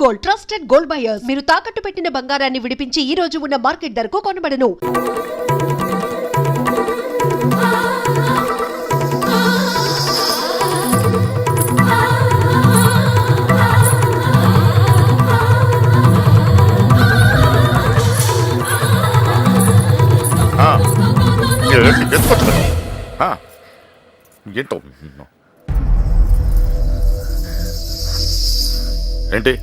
Gold, trusted gold buyers. మీరు తాకట్టు పెట్టిన బంగారాన్ని విడిపించి ఈ రోజు ఉన్న మార్కెట్ ధరకు కొనబడను. ఏంటి?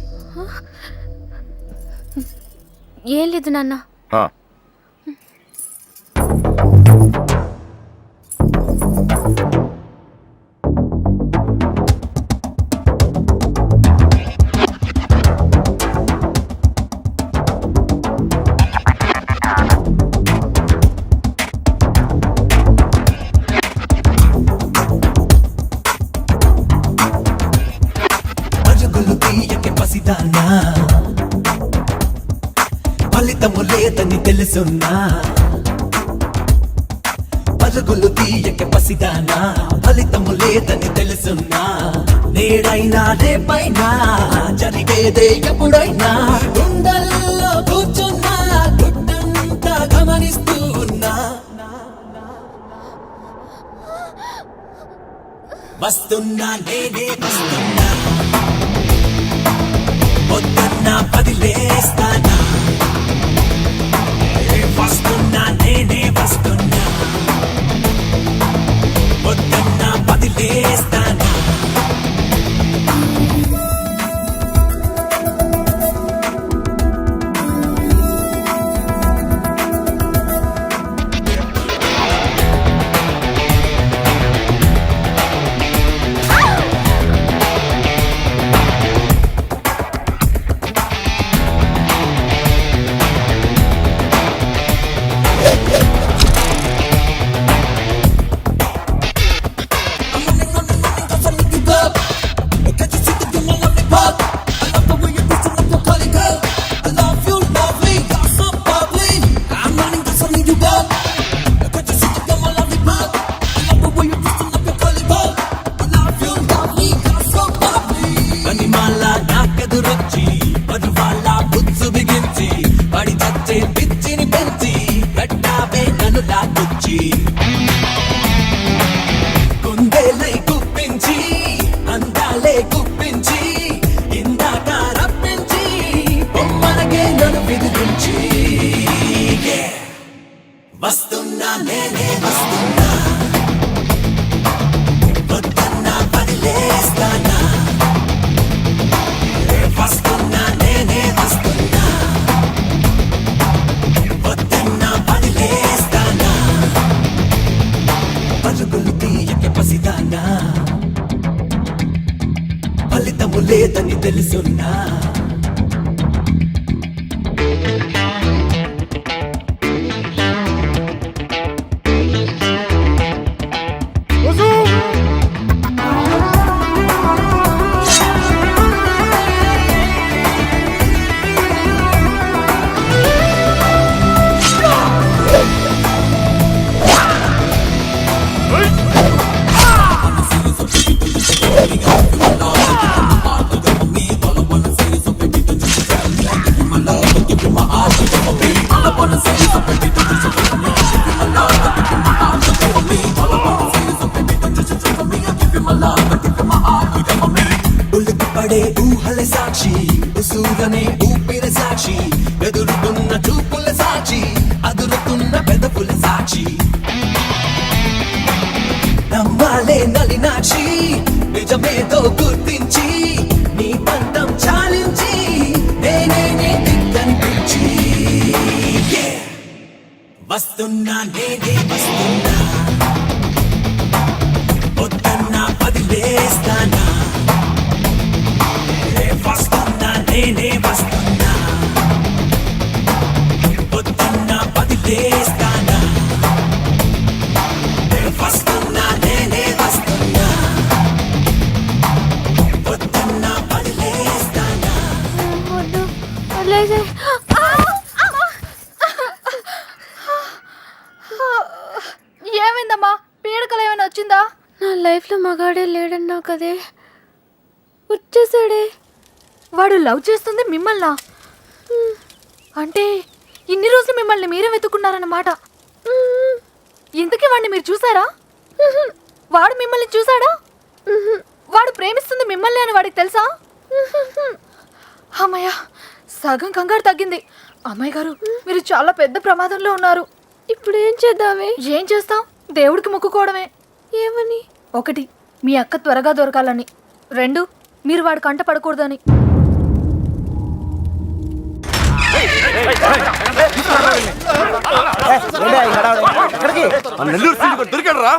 ఏం లేదు నాన్న. ఫలితము లేదని తెలుసున్నా, పరుగులు తీయక పసిదానా, ఫలితము లేదని తెలుసున్నా, నేడైనా రేపైనా జరిగేదే ఎప్పుడైనా, గుండెల్లో కూర్చున్నా గుడ్డంతా గమనిస్తూ ఉన్నా, వస్తున్నా నేనే వస్తున్నా, పొద్దున్నా పదిలేస్తానా, వస్తున్నా నేనే వస్తున్నా, పొద్దున్నా పదిలేస్తానా. గుండెలై గుప్పించి అందాలే గుప్పించి ఇందాక రప్పించి బొమ్మలకే నన్ను విదిలించి, వస్తున్నా నేనే వస్తున్నా, పొద్దున్నా పదిలేస్తానా, వస్తున్నా నేనే వస్తున్నా, పొద్దున్నా పదిలేస్తానా, పరుగులు తీయక పసిదానా, ఫలితము లేదని తెలుసున్నా, పడే ఊహల సాక్షి, ఉసూరనే ఊపిర సాక్షి, ఎదురుతున్న చూపుల సాక్షి, అదురుతున్న పెదవుల సాక్షి, నమ్మాలే నలినాక్షి, నిజమేదో గుర్తించి నీ పంతం చాలించి నేనే దిగ్గనిపించి, వస్తున్నా నేనే వస్తున్నా, పొద్దున్నా పదిలేస్తానా, వస్తున్నా నేనే వస్తున్నా, పొద్దున్నా పదిలేస్తానా, వస్తున్నా నేనే వస్తున్నా, పొద్దున్నా పదిలేస్తానా. ఏమైందమ్మా? పీడకలు ఏమైనా వచ్చిందా? నా లైఫ్లో మగాడే లేడన్నావు కదే, వచ్చేసాడే. వాడు లవ్ చేస్తుంది మిమ్మల్నా? అంటే ఇన్ని రోజులు మిమ్మల్ని మీరే వెతుక్కున్నారన్నమాట. ఇంతకీ వాడిని మీరు చూసారా? వాడు మిమ్మల్ని చూసాడా? వాడు ప్రేమిస్తుంది మిమ్మల్ని అని వాడికి తెలుసా? అమ్మయ్య, సగం కంగారు తగ్గింది. అమ్మాయి గారు, మీరు చాలా పెద్ద ప్రమాదంలో ఉన్నారు. ఇప్పుడు ఏం చేద్దామే? ఏం చేస్తాం? దేవుడికి మొక్కుకోవడమే. ఏమని? 1, మీ అక్క త్వరగా దొరకాలని. 2, మీరు వాడి కంట పడకూడదని. దొరికాడు రా.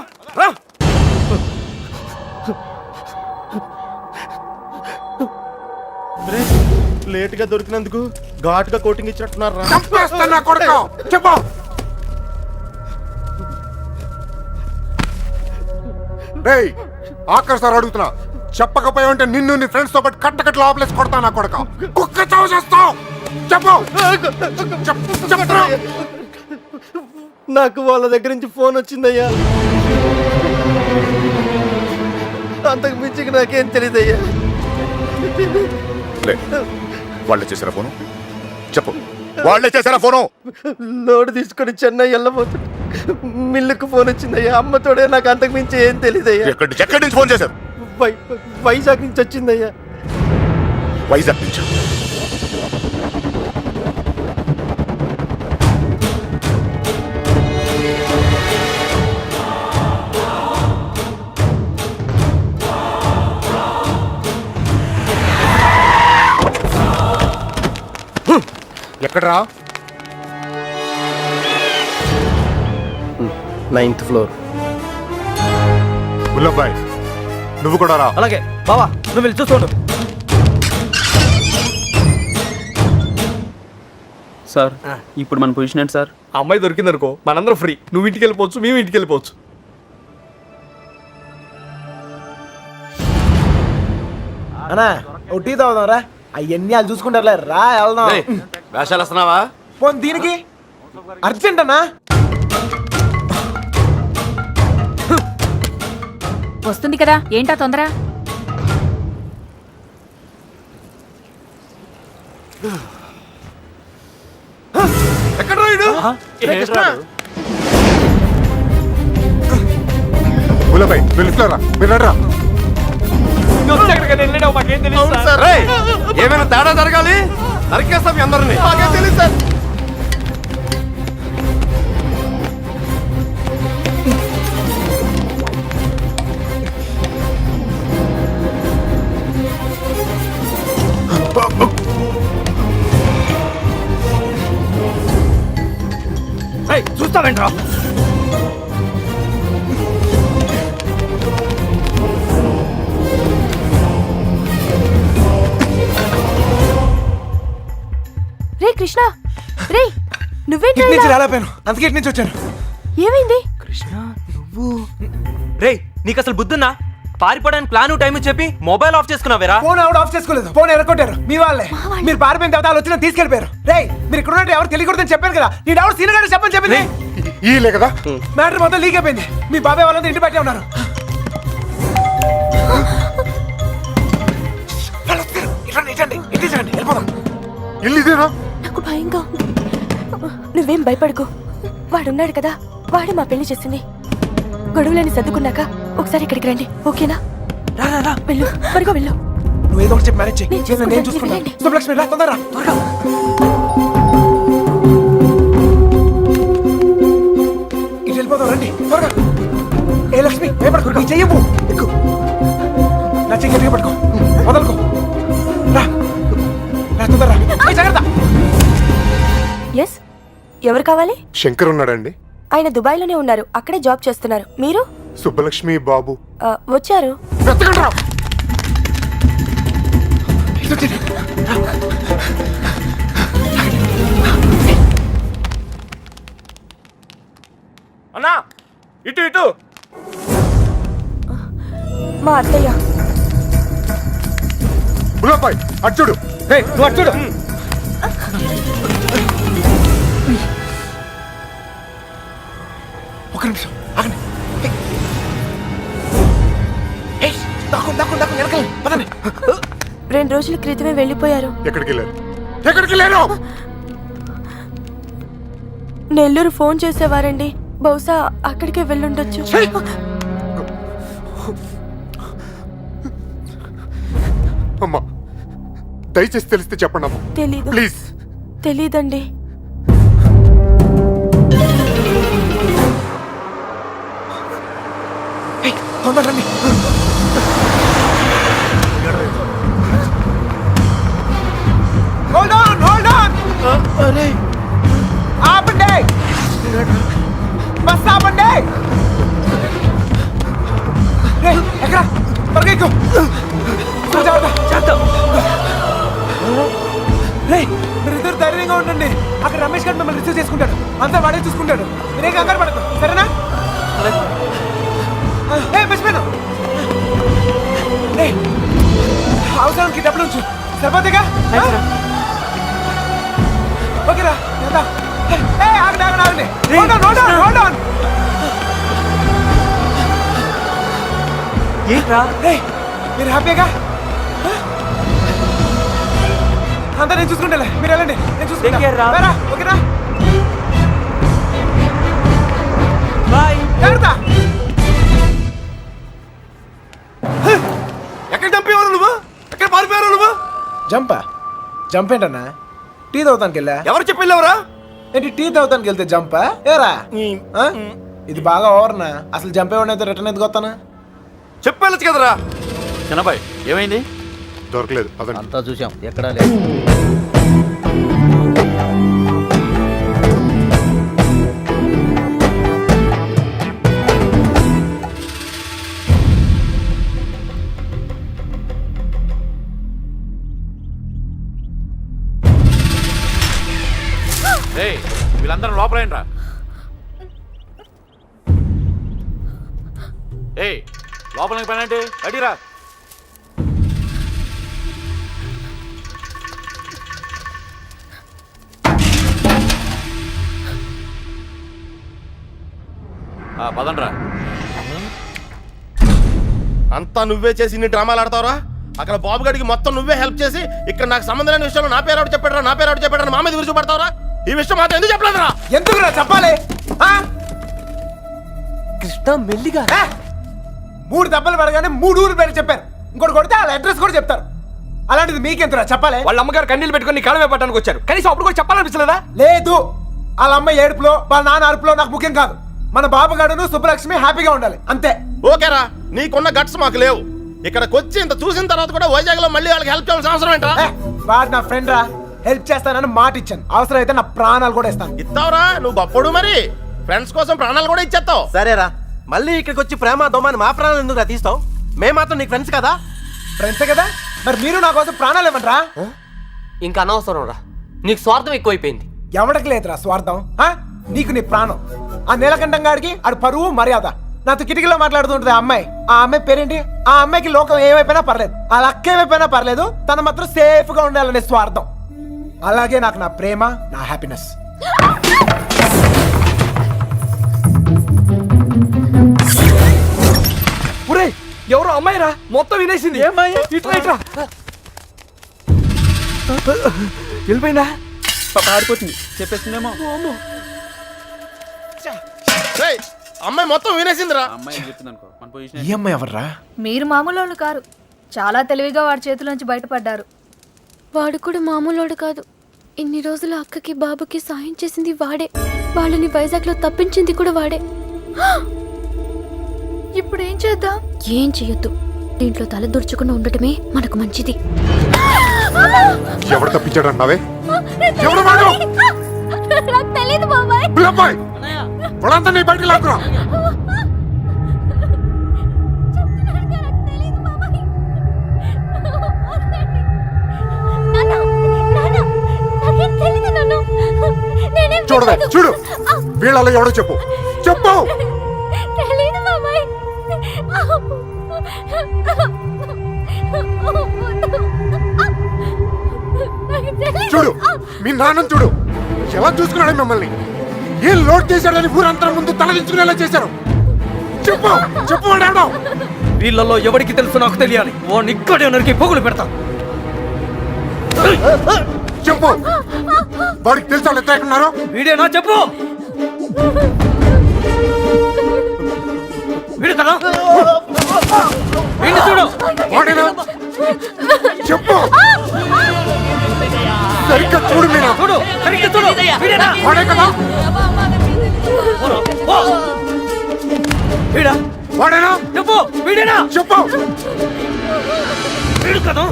లేట్ గా దొరికినందుకు ఘాటుగా కోటింగ్ ఇచ్చినట్టున్నారు రా. చంపేస్తున్నా కొడుకు. చెప్పు. రేయ్, ఆఖరి సార్ అడుగుతున్నా, చెప్పకపోయావంటే నిన్ను నీ ఫ్రెండ్స్ తో పాటు కట్టకట్లు ఆపలేసి కొడతా నా కొడుకు. కుక్క చావు చేస్తావు. చెప్పు. చెప్పరా. నాకు వాళ్ళ దగ్గర నుంచి ఫోన్ వచ్చిందయ్యా. అంతకు మించి నాకేం తెలియదయ్యా. వాళ్ళే చేశారా ఫోను? చెప్పు, వాళ్ళే చేశారా ఫోను? లోడ్ తీసుకొని చెన్నై వెళ్ళబోతుంది. మిల్లుకు ఫోన్ వచ్చిందయ్యా. అమ్మతోడే, నాకు అంతకు మించి ఏం తెలియదయ్యా. ఎక్కడి నుంచి ఫోన్ చేశారు? వైజాగ్ నుంచి వచ్చిందయ్యా. వైజాగ్ నుంచి. ఎక్కడరా? 9th floor. గుల్లబ్బాయ్, నువ్వు కూడా రా. అలాగే బావా, నువ్వు వెళ్ళి చూసుకోండు. సార్ ఇప్పుడు మన పొజిషన్ ఏంటి సార్? అమ్మాయి దొరికిందనుకో మనందరం ఫ్రీ. నువ్వు ఇంటికి వెళ్ళిపోవచ్చు, మేము ఇంటికి వెళ్ళిపోవచ్చు. అన్నా ఓ టీ తాగుదాం రా. అవన్నీ వాళ్ళు చూసుకుంటారులే రా, వెళ్దాం. వేషాలు వస్తున్నావా? పోనీ దీనికి అర్జెంట్ అన్నా. వస్తుంది కదా, ఏంటా తొందర? ఎక్కడ రాయుడు? గుల్లబ్బాయ్, వెళ్ళిపోరా. మీరు రా. ఏమైనా తేడా జరగాలి, నరికేస్తాం మీ అందరినీ. తెలియదు సార్. చూస్తావేంట్రా? రే కృష్ణ, రే నువ్వేంటి ఇటు నుంచి రాలేపోయాను, అందుకే ఇటు నుంచి వచ్చాను. ఏమైంది? రేయ్, నీకు అసలు బుద్ధున్నా? పారిపోవడానికి ప్లాన్ టైం చెప్పి మొబైల్ ఆఫ్ చేసుకున్నావేరా? ఫోన్ ఆవిడ ఆఫ్ చేసుకోలేదు, ఫోన్ ఎరగొట్టారు మీ వాళ్ళే. మీరు పారిపోయిన తర్వాత వాళ్ళు వచ్చి తీసుకెళ్ళిపోయారు. రేయ్, మీరు ఇక్కడ ఉన్నట్టు ఎవరు తెలియకూడదని చెప్పాను కదా. నేను ఎవరు సీనియర్ గారు చెప్పని చెప్పింది. ఈలే కదా మ్యాటర్ మొత్తం లీక్ అయిపోయింది. మీ బాబాయ్ వాళ్ళంతా ఇంటి బయటే ఉన్నారు. ఇల్లు ఇదేనా? నాకు భయంగా ఉంది. నువ్వేం భయపడకు, వాడున్నాడు కదా, వాడే మా పెళ్లి చేసింది. గొడవలని సర్దుకున్నాక ఒకసారి ఇక్కడికి రండి, ఓకేనా? వెళ్ళు, త్వరగా వెళ్ళు. నువ్వు ఏదో ఒకటి చెప్పి మ్యారేజ్ చేయి, నేను నేను చూసుకుంటాను. చూసుకుంటాను. శుభలక్ష్మి రా, తొందరగా త్వరగా. ఇటు వెళ్ళిపోదాం, రండి త్వరగా. ఏ లక్ష్మి, భయపడకు, నీ చెయ్యవు. ఎక్కు, నా చెయ్యి గట్టిగా పట్టుకో, వదలుకో. రా రా, తొందరగా. జాగ్రత్త. ఎస్, ఎవరు కావాలి? శంకర్ ఉన్నాడండి. ఆయన దుబాయ్లోనే ఉన్నారు, అక్కడే జాబ్ చేస్తున్నారు. మీరు? సుబ్బలక్ష్మి బాబు వచ్చారు. వెతకండిరా. అన్నా, ఇటు ఇటు. మా అత్తయ్య. గుల్లబ్బాయ్, అటు చూడు. నువ్వు అటు చూడు. ఒక నిమిషం ఆగండి. దాక్కు వెనకాల పదండి. రే 2 రోజుల క్రితమే వెళ్ళిపోయారు. ఎక్కడికి వెళ్ళారు? ఎక్కడికి వెళ్ళారు? నెల్లూరు ఫోన్ చేసేవారండి. బహుశా అక్కడికే వెళ్ళుండొచ్చు. అమ్మా దయచేసి తెలిస్తే చెప్పండి అమ్మా, తెలీదు. ప్లీజ్. తెలీదండి. తొందర రండి. Hold on, hold on. అరే ఆపండి. బస్ ఆపండి. రేయ్, ఎక్కడ? త్వరగా ఎక్కు. రేయ్, మీరిద్దరు ధైర్యంగా ఉండండి. అక్కడ రమేష్ గారు మిమ్మల్ని రిసీవ్ చేసుకుంటాడు. అంతా వాడే చూసుకుంటాడు. మీరేం కంగారు పడకు, సరేనా? మర్చిపోయాను. అవసరానికి డబ్బులు ఉంచు, సరిపోతేగా? ఓకేరా, వెళ్దాం. ఆగండి ఆగండి ఆగండి. Hold on. ఏంట్రా? మీరు హ్యాపీగా? అంతా నేను చూసుకుంటా, మీరు వెళ్ళండి, నేను Take care రా. చూసుకుంటా. ఓకేనా? బాయ్. జాగ్రత్త. ఎక్కడ చంపేవారు నువ్వు? ఎక్కడ పారిపోయారు నువ్వు? జంప్ ఏంటన్నా? టీ తాగుతానికి వెళ్ళా. ఎవరు చెప్పి వెళ్ళావురా? ఏంటి టీ తాగుతానికి వెళ్తే జంపా? ఏరా ఆ? ఇది బాగా ఓవర్నా? అసలు జంప్ ఏమన్నా రిటర్న్ ఎందుకు వస్తానా? చెప్పి వెళ్ళచ్చు కదరా. చిన్నబాయ్ ఏమైంది? దొరకలేదు అదండి. అంతా చూసాం, ఎక్కడా లేదు. వీళ్ళందరూ లోపలేంట్రా. లోపలికి పనండి, అడిరా. పదండ్రా. అంతా నువ్వే చేసి ఇన్ని డ్రామాలు ఆడతావురా? అక్కడ బాబు గడికి మొత్తం నువ్వే హెల్ప్ చేసి ఇక్కడ నాకు సంబంధం లేని విషయంలో నా పేరు ఎవరు చెప్పాడు మా మీద విరుచుపడతావురా? ఈ విషయం మాత్రం ఎందుకు చెప్పలేదురా? ఎందుకురా చెప్పాలి? కృష్ణ మెల్లిగా 3 దెబ్బలు పడగానే 3 ఊరు పేరు చెప్పారు. ఇంకోటి కొడితే వాళ్ళ అడ్రస్ కూడా చెప్తారు. అలాంటిది మీకెంతరా చెప్పాలి? వాళ్ళ అమ్మగారు కన్నీళ్ళు పెట్టుకుని కాలమే పట్టడానికి వచ్చారు. కనీసం అప్పుడు కూడా చెప్పాలనిపించలేదా? లేదు, వాళ్ళ అమ్మ ఏడుపులో వాళ్ళ నాన్న అరుపులో నాకు ముఖ్యం కాదు. మన బాబుగాడును సుబ్బలక్ష్మి హ్యాపీగా ఉండాలి, అంతే. ఓకేరా, నీకున్న గట్స్ మాకు లేవు. ఇక్కడికి వచ్చి ఇంత చూసిన తర్వాత కూడా వైజాగ్ లో మళ్ళీ వాళ్ళకి హెల్ప్ చేయాల్సిన అవసరం ఏంట్రా? వాడు నా ఫ్రెండ్ రా, హెల్ప్ చేస్తానని మాట ఇచ్చాను. అవసరం అయితే నా ప్రాణాలు కూడా ఇస్తాను. ఇస్తావురా? నువ్వు గొప్పడు మరి ఫ్రెండ్స్ కోసం ప్రాణాలు కూడా ఇచ్చేస్తావు. సరేరా, మళ్ళీ ఇక్కడికి వచ్చి ప్రేమ దోమని మా ప్రాణాలు ఎందుకు తీస్తావు? మేము మాత్రం నీకు ఫ్రెండ్స్ కదా. ఫ్రెండ్సే కదా, మరి మీరు నా కోసం ప్రాణాలు ఇవ్వండిరా. ఇంకా అనవసరం రా, నీకు స్వార్థం ఎక్కువైపోయింది. ఎవడికి లేదురా స్వార్థం. నీకు నీ ప్రాణం. ఆ నీలకంఠం గాడికి ఆడు పరువు మర్యాద. నాతో కిటికీలో మాట్లాడుతుంటది ఆ అమ్మాయి పేరేంటి? ఆ అమ్మాయికి లోకం ఏమైపోయినా పర్లేదు, ఆ లక్క ఏమైపోయినా పర్లేదు, తన మాత్రం సేఫ్ గా ఉండాలనే స్వార్థం. అలాగే నాకు నా ప్రేమ, నా హ్యాపీనెస్. ఎవరో అమ్మాయిరా, మొత్తం వినేసింది. ఇట్లా వెళ్ళిపోయిందా? పారిపోతుంది, చెప్పేసిందేమో. రేయ్, అమ్మాయి మొత్తం వినేసిందిరా. అమ్మాయి చెప్తుంది అనుకో, మన పొజిషన్ ఈ అమ్మాయి ఎవర్రా? మీరు మామూలు వాళ్ళు కారు. చాలా తెలివిగా వాడి చేతిలోంచి బయటపడ్డారు. వాడు కూడా మామూలోడు కాదు. ఇన్ని రోజులు అక్కకి బాబుకి సాయం చేసింది వాడే. వాళ్ళని వైజాగ్ లో తప్పించింది కూడా వాడే. ఇప్పుడు ఏం చేద్దాం? ఏం చెయ్యొద్దు, దీంట్లో తల దూర్చకుండా ఉండటమే మనకు మంచిది. ఎవడు తప్పించాడు అన్నావే? ఎవడు వాడు? తెలీదు బాబాయ్. పిల్లబ్బాయ్, వాడంతా నీ బయటికి లాక్కురా. చూడవే, చూడు, వీళ్ళలో ఎవడో చెప్పు. చూడు, మీ నాన్న చూడు ఎలా చూసుకున్నాడు మిమ్మల్ని. ఏం లోడ్ చేశాడని ఊరంతా ముందు తలదించుకునేలా చేశారు. చెప్పు వాడు. వీళ్ళలో ఎవరికి తెలుసు నాకు తెలియాలి. ఓ నిక్కడే నరికి పొగులు పెడతా. చెప్పు వాడికి తెలుసా వాళ్ళు ఎంత ఎక్కడున్నారో? వీడేనా చెప్పు. వీడు కదా, వీడిని చూడు. వాడేనా చెప్పు. సరిగ్గా చూడు మీనా. చూడు, సరిగ్గా చూడు. వీడేనా? వాడే కదా. ఓ! వీడా? వాడేనా చెప్పు. వీడేనా? చెప్పు. వీడు కదా.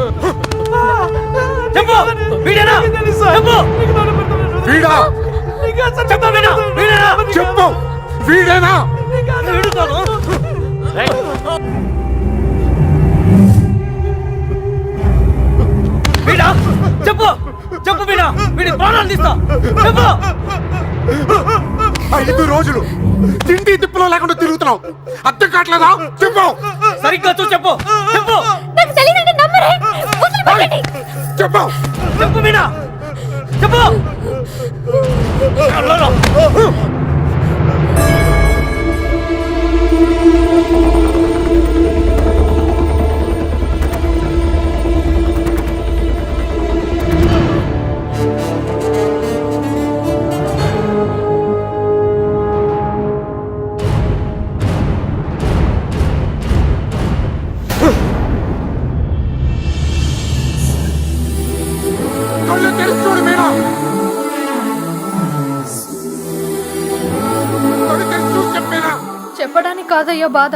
చెప్పు. వీడేనా? చెప్పు. వీడా చెప్పు. వీడా? వీడేనా? చెప్పు. వీడేనా వీడు కదా. వీడా? చెప్పు. చెప్పు వీడా. వీడి ప్రాణాలు తీస్తా. చెప్పు. 5 రోజులు తిండి తిప్పులో లేకుండా తిరుగుతున్నావు. అర్థం కావట్లేదా? చెప్పు. సరిగ్గా చూ. చెప్పు. చెప్పు. నాకు తెలియదంటే నమ్మరే. వదిలిపెట్టండి. చెప్పు. చెప్పు మీనా. చెప్పు. కళ్ళు తెరిచి చూడు మీనా. కళ్ళు తెరిచి చూసి చెప్పేనా. చెప్పడానికి కాదయ్యా బాధ,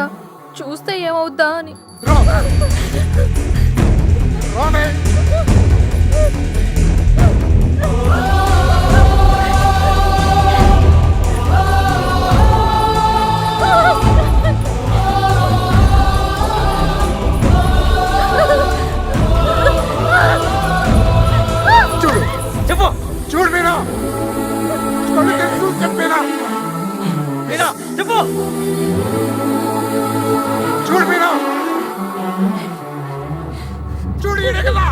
చూస్తే ఏమవుద్దా అని. రానే. చూడు. చెప్పు. చూడు మీనా. కళ్ళు తెరిచి చూసి చెప్పేనా. మీనా చెప్పు. చూడు మీనా. చూడు ఈడే కదా.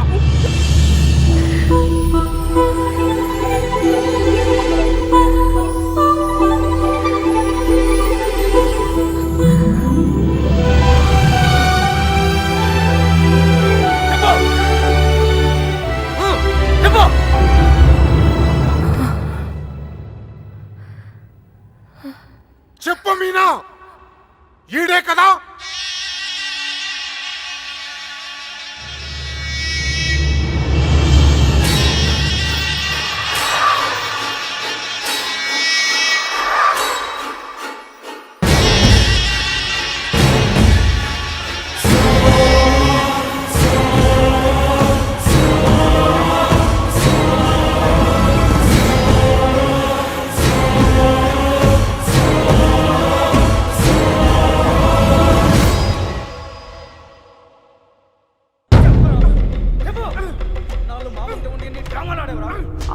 చెప్పు. చెప్పు మీనా. ఈడే కదా.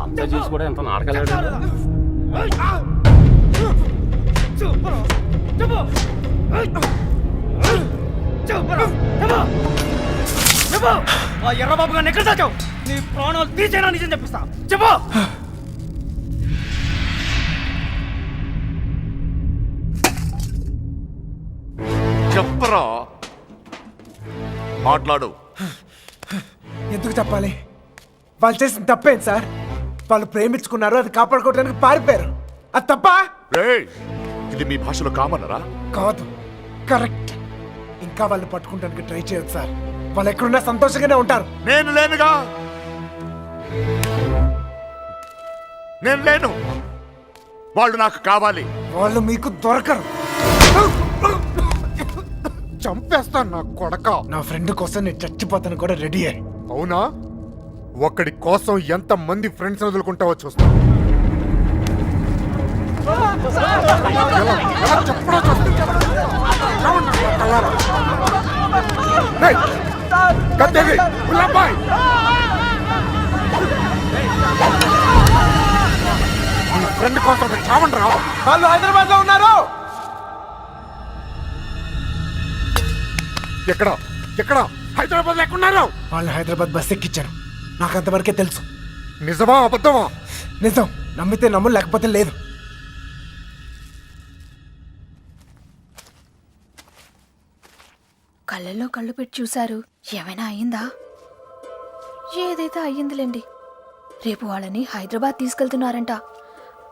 అంతా చూసి కూడా ఎంత నాటకాలు. ఆ ఎర్రబాబు గారిని ఎక్కడ దాచావు? నీ ప్రాణాలు తీసేనా నిజం చెప్పిస్తా. చెప్పు. చెప్పరా. మాట్లాడు. ఎందుకు చెప్పాలి? వాళ్ళు చేసిన తప్పేం సార్? వాళ్ళు ప్రేమించుకున్నారు, అది కాపాడుకోవడానికి పారిపోయారు. అది తప్ప ఇది మీ భాషలో కామన్నరా? కాదు, కరెక్ట్. ఇంకా వాళ్ళు పట్టుకుంటానికి ట్రై చేయొచ్చు సార్. వాళ్ళు ఎక్కడున్నా సంతోషంగానే ఉంటారు. నేను లేనుగా. నేను లేను. వాళ్ళు నాకు కావాలి. వాళ్ళు మీకు దొరకరు. చంపేస్తాను నా కొడక. నా ఫ్రెండ్ కోసం నేను చచ్చిపోతాను కూడా రెడీ అయ్యి. అవునా? ఒక్కడి కోసం ఎంత మంది ఫ్రెండ్స్ వదులుకుంటావో చూస్తా. ఎలా చెప్పడో చూస్తా. ఏమన్నా కల్లారా? రేయ్, కత్తేది, ఉల్లాపాయ్. నీ ఫ్రెండ్ కోసం చావండి రా. వాళ్ళు హైదరాబాద్ లో ఉన్నారు. ఎక్కడ ఎక్కడ? హైదరాబాద్ ఎక్కడున్నారు? వాళ్ళు హైదరాబాద్ బస్ ఎక్కించారు. నాకు అంతవరకే తెలుసు. నిజమా అబద్ధమా? నిజం. నమ్మితే నమ్ము, లేకపోతే లేదు. కళ్ళల్లో కళ్ళు పెట్టి చూశారు. ఏమైనా అయిందా? ఏదైతే అయ్యిందిలేండి. రేపు వాళ్ళని హైదరాబాద్ తీసుకెళ్తున్నారంట.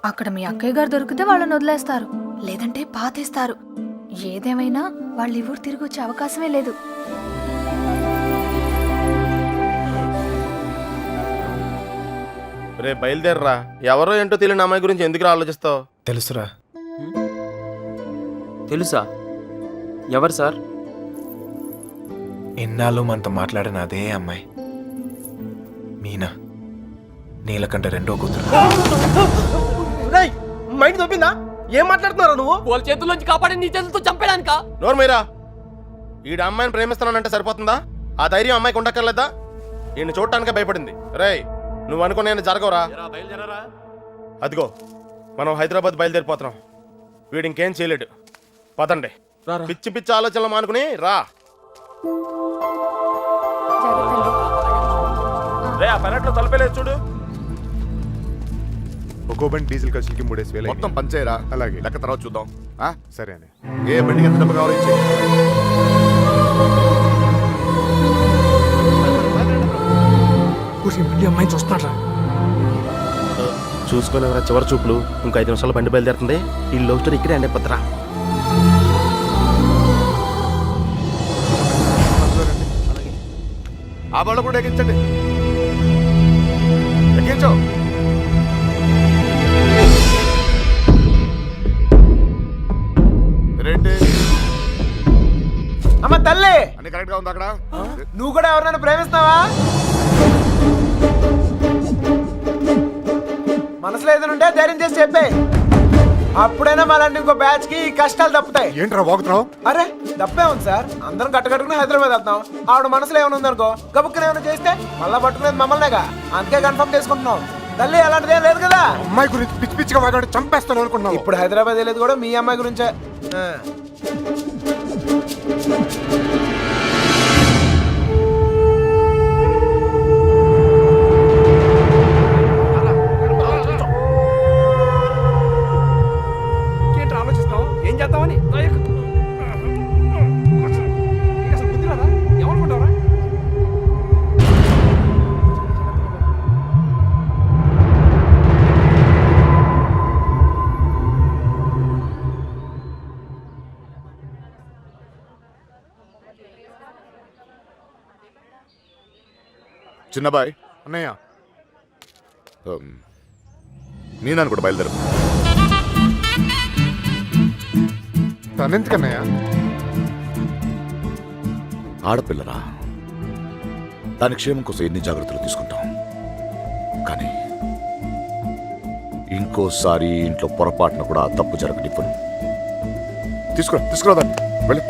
అక్కడ మీ అక్కయ్య గారు దొరికితే వాళ్ళని వదిలేస్తారు, లేదంటే పాతేస్తారు. ఏదేమైనా వాళ్ళు ఈ ఊరు తిరిగి వచ్చే అవకాశమే లేదు. రే బయలుదేరరా. ఎవరో ఏంటో తెలియని అమ్మాయి గురించి ఎందుకు ఆలోచిస్తావు? తెలుసురా. తెలుసా? ఎవరు సార్? ఎన్నాళ్ళు మనతో మాట్లాడిన అదే అమ్మాయి మీనా, నీలకంఠ రెండో కూతురు. మైండ్ తప్పిందా? ఏం మాట్లాడుతున్నారా నువ్వు? వాళ్ళ చేతుల్లోంచి కాపాడి నీ చేతులతో చంపడానిక? నోరు మీరా. ఈడ అమ్మాయిని ప్రేమిస్తున్నానంటే సరిపోతుందా? ఆ ధైర్యం అమ్మాయికి ఉండక్కర్లేదా? ఈయన చూడటానికే భయపడింది. రేయ్, నువ్వు అనుకునే జరగవురా. బయలుదేరారా? అదిగో మనం హైదరాబాద్ బయలుదేరిపోతున్నాం. వీడు ఇంకేం చేయలేడు. పదండి. పిచ్చి పిచ్చి ఆలోచనలు మానుకుని రా. రే, ఆ పల్లెట్లో తలపేలేదు చూడు. ఒక్కో బండి డీజిల్ ఖర్చులకి 3,000 మొత్తం పంచేయరా. అలాగే లెక్క తర్వాత చూద్దాం. సరే అని. ఏ బండికి ఎంత డబ్బు కావాలో ఇచ్చేయ్. అమ్మాయి చూస్తున్నారా? చూసుకోలేవరా చివరి చూపులు. ఇంకో 5 నిమిషాలు బండి బయలుదేరుతుంది. ఈ లవ్ స్టోరీ ఇక్కడే అండి పత్రా. ఆ బాళ్ళు కూడా ఎక్కించండి. ఎక్కించు. రేంటి అమ్మ తల్లి, అన్ని కరెక్ట్ గా ఉంది అక్కడ? నువ్వు కూడా ఎవరినైనా ప్రేమిస్తావా? మనసులో ఏదైనా ఉంటే ధైర్యం చేసి చెప్పే. అప్పుడైనా మళ్ళీ ఇంకో బ్యాచ్ కి ఈ కష్టాలు తప్పుతాయి. ఏంట్రా వాగుతున్నావు? అరే తప్పే ఉంది సార్, అందరం కట్టుకట్టుకుని హైదరాబాద్ వెళ్తాం. ఆవిడ మనసులో ఏమైనా ఉందనుకో, గబుక్కున ఏమైనా చేస్తే మళ్ళా పట్టుకునేది మమ్మల్నేగా. అందుకే కన్ఫర్మ్ చేసుకుంటున్నాం. తల్లి అలాంటిదేం లేదు కదా. అమ్మాయి గురించి పిచ్చి పిచ్చిగా వాగాడు, చంపేస్తాను అనుకున్నావు. ఇప్పుడు హైదరాబాద్ వెళ్ళేది కూడా మీ అమ్మాయి గురించే. ఆలోచిస్తాం ఏం చేద్దామని. ఏమనుకుంటావరా? చిన్నబాయ్ అన్నయ్య, నేను కూడా బయలుదేరు. తనెందుకన్నయ్య? ఆడపిల్లరా, దాని క్షేమం కోసం ఎన్ని జాగ్రత్తలు తీసుకుంటాం. కానీ ఇంకోసారి ఇంట్లో పొరపాటున కూడా ఆ తప్పు జరగనివ్వను. తీసుకురా దాన్ని. వెళ్ళి.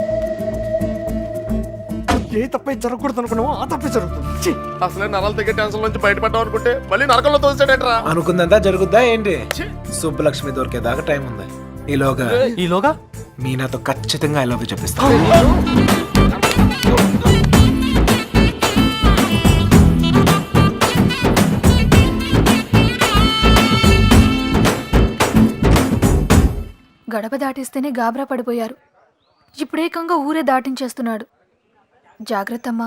ఏ తప్పే జరగకూడదు అనుకున్నావో ఆ తప్పే జరుగుతుంది. అసలే నరాలు తగ్గే టెన్షన్ నుంచి బయటపడ్డాం అనుకుంటే మళ్ళీ నరకంలో తోసాడేట్రా. అనుకుందంతా జరుగుద్దా ఏంటి? సుబ్బలక్ష్మి దొరికేదాకా టైం ఉంది. ఈలోగా మీనాతో ఖచ్చితంగా ఐ లవ్ యూ చెప్పిస్తా. గడప దాటిస్తేనే గాబరా పడిపోయారు. ఇప్పుడేకంగా ఊరే దాటించేస్తున్నాడు. జాగ్రత్తమ్మా.